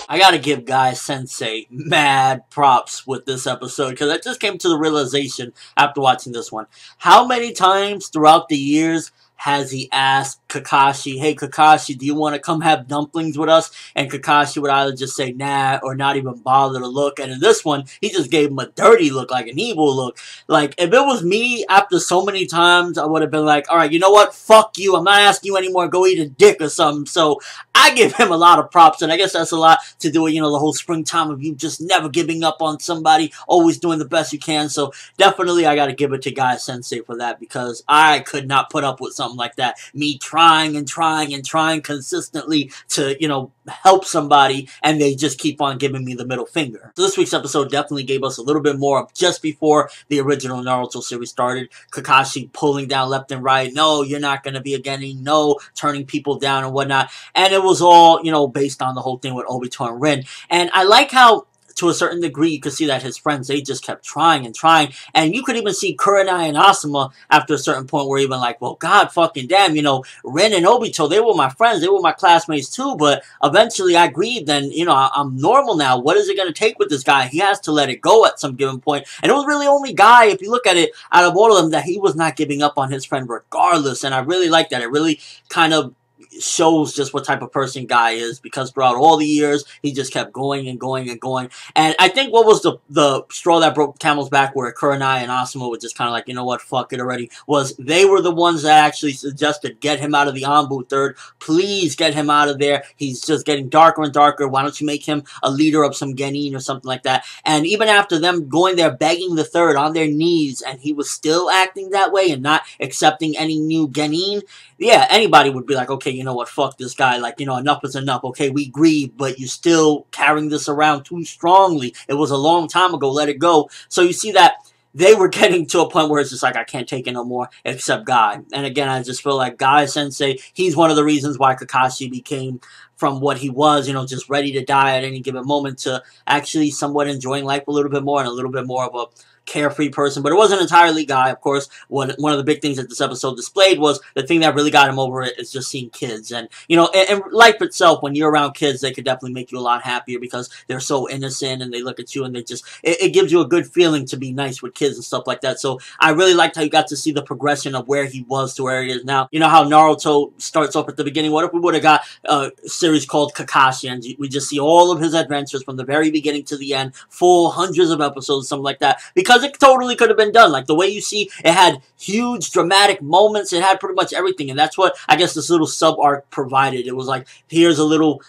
I gotta give Guy Sensei mad props with this episode, because I just came to the realization after watching this one. How many times throughout the years has he asked Kakashi, hey Kakashi, do you want to come have dumplings with us? And Kakashi would either just say nah, or not even bother to look. And in this one, he just gave him a dirty look, like an evil look. Like, if it was me, after so many times, I would have been like, alright, you know what? Fuck you. I'm not asking you anymore. Go eat a dick or something. So, I give him a lot of props, and I guess that's a lot to do with, you know, the whole springtime of you just never giving up on somebody, always doing the best you can. So, definitely I gotta give it to Guy Sensei for that, because I could not put up with something like that. Me trying and trying and trying consistently to, you know, help somebody, and they just keep on giving me the middle finger. So this week's episode definitely gave us a little bit more of just before the original Naruto series started. Kakashi pulling down left and right. No, you're not going to be a Genin. No, turning people down and whatnot. And it was all, you know, based on the whole thing with Obito and Rin. And I like how, to a certain degree, you could see that his friends, they just kept trying and trying. And you could even see Kurenai and Asuma after a certain point were even like, well, god fucking damn, you know, Rin and Obito, they were my friends, they were my classmates too, but eventually I grieved, and, you know, I'm normal now. What is it going to take with this guy? He has to let it go at some given point. And it was really only Guy, if you look at it, out of all of them, that he was not giving up on his friend regardless. And I really like that. It really kind of shows just what type of person Guy is, because throughout all the years he just kept going and going and going. And I think what was the straw that broke camel's back, where Kurenai and Asuma were just kind of like, you know what, fuck it already, was they were the ones that actually suggested, get him out of the Anbu third, please get him out of there, he's just getting darker and darker, why don't you make him a leader of some Genin or something like that. And even after them going there begging the third on their knees, and he was still acting that way and not accepting any new Genin, yeah, anybody would be like, okay, you know what, fuck this guy, like, you know, enough is enough, okay, we grieve, but you're still carrying this around too strongly, it was a long time ago, let it go. So you see that they were getting to a point where it's just like, I can't take it no more, except Guy. And again, I just feel like Guy Sensei, he's one of the reasons why Kakashi became from what he was, you know, just ready to die at any given moment, to actually somewhat enjoying life a little bit more, and a little bit more of a carefree person. But it wasn't entirely Guy, of course. One of the big things that this episode displayed was the thing that really got him over it is just seeing kids. And, you know, and life itself, when you're around kids, they could definitely make you a lot happier, because they're so innocent, and they look at you and they just, it gives you a good feeling to be nice with kids and stuff like that. So I really liked how you got to see the progression of where he was to where he is now. You know how Naruto starts off at the beginning? What if we would have got a series called Kakashi, and we just see all of his adventures from the very beginning to the end, full hundreds of episodes, something like that, because it totally could have been done. Like, the way you see, it had huge dramatic moments, it had pretty much everything, and that's what I guess this little sub-arc provided. It was like, here's a little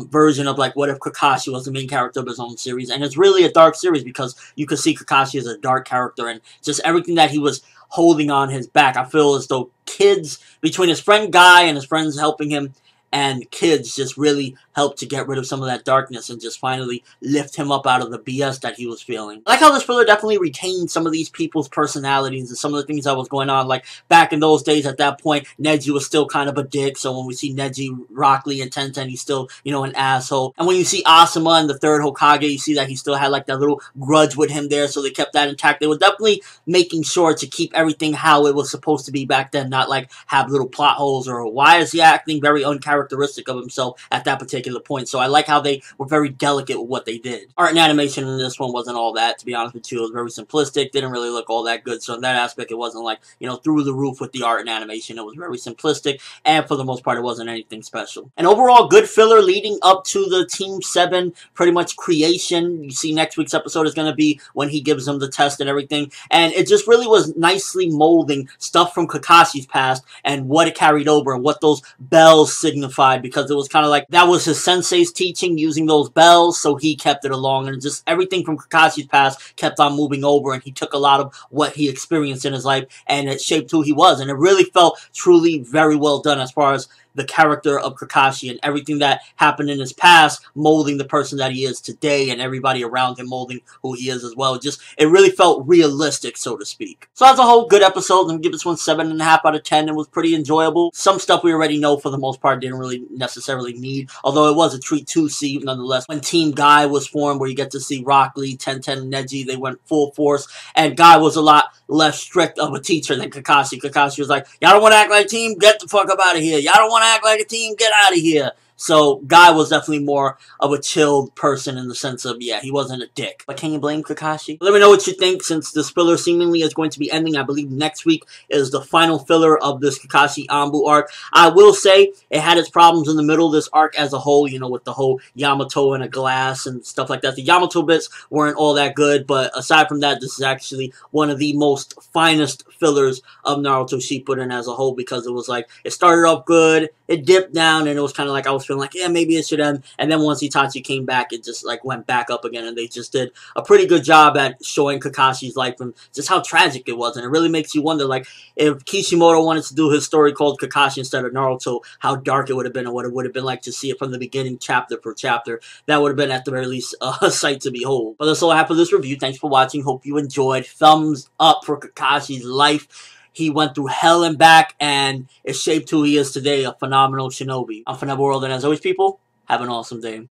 version of, like, what if Kakashi was the main character of his own series. And it's really a dark series, because you could see Kakashi as a dark character, and just everything that he was holding on his back. I feel as though kids, between his friend Guy and his friends helping him, and kids just really helped to get rid of some of that darkness and just finally lift him up out of the BS that he was feeling. I like how this filler definitely retained some of these people's personalities and some of the things that was going on. Like, back in those days, at that point, Neji was still kind of a dick, so when we see Neji, Rock Lee, and Tenten, he's still, you know, an asshole. And when you see Asuma and the third Hokage, you see that he still had, like, that little grudge with him there, so they kept that intact. They were definitely making sure to keep everything how it was supposed to be back then, not, like, have little plot holes, or why is he acting very uncharacteristic of himself at that particular point. So I like how they were very delicate with what they did. Art and animation in this one wasn't all that, to be honest with you. It was very simplistic, didn't really look all that good. So in that aspect, it wasn't like, you know, through the roof with the art and animation. It was very simplistic, and for the most part, it wasn't anything special. And overall, good filler leading up to the Team 7 pretty much creation. You see next week's episode is going to be when he gives them the test and everything. And it just really was nicely molding stuff from Kakashi's past and what it carried over and what those bells signified, because it was kind of like that was his sensei's teaching, using those bells, so he kept it along, and just everything from Kakashi's past kept on moving over, and he took a lot of what he experienced in his life, and it shaped who he was, and it really felt truly very well done as far as the character of Kakashi and everything that happened in his past molding the person that he is today, and everybody around him molding who he is as well. Just, it really felt realistic, so to speak. So as a whole, good episode. I'm give this one 7.5 out of 10. It was pretty enjoyable. Some stuff we already know for the most part didn't really necessarily need, although it was a treat to see nonetheless. When Team Guy was formed, where you get to see Rock Lee, Tenten, and Neji, they went full force, and Guy was a lot less strict of a teacher than Kakashi. Kakashi was like, y'all don't want to act like a team? Get the fuck up out of here. Y'all don't want to act like a team? Get out of here. So Guy was definitely more of a chilled person in the sense of, yeah, he wasn't a dick. But can you blame Kakashi? Let me know what you think, since this filler seemingly is going to be ending. I believe next week is the final filler of this Kakashi Anbu arc. I will say it had its problems in the middle of this arc as a whole, you know, with the whole Yamato and a glass and stuff like that. The Yamato bits weren't all that good, but aside from that, this is actually one of the most finest fillers of Naruto Shippuden as a whole, because it was like, it started off good, it dipped down, and it was kind of like, I was feeling like, yeah, maybe it should end, and then once Itachi came back, it just like went back up again, and they just did a pretty good job at showing Kakashi's life and just how tragic it was, and it really makes you wonder, like, if Kishimoto wanted to do his story called Kakashi instead of Naruto, how dark it would have been, and what it would have been like to see it from the beginning, chapter per chapter. That would have been, at the very least, a sight to behold. But that's all I have for this review. Thanks for watching. Hope you enjoyed. Thumbs up for Kakashi's life. He went through hell and back, and it shaped who he is today, a phenomenal shinobi. I'm ForneverWorld, and as always, people, have an awesome day.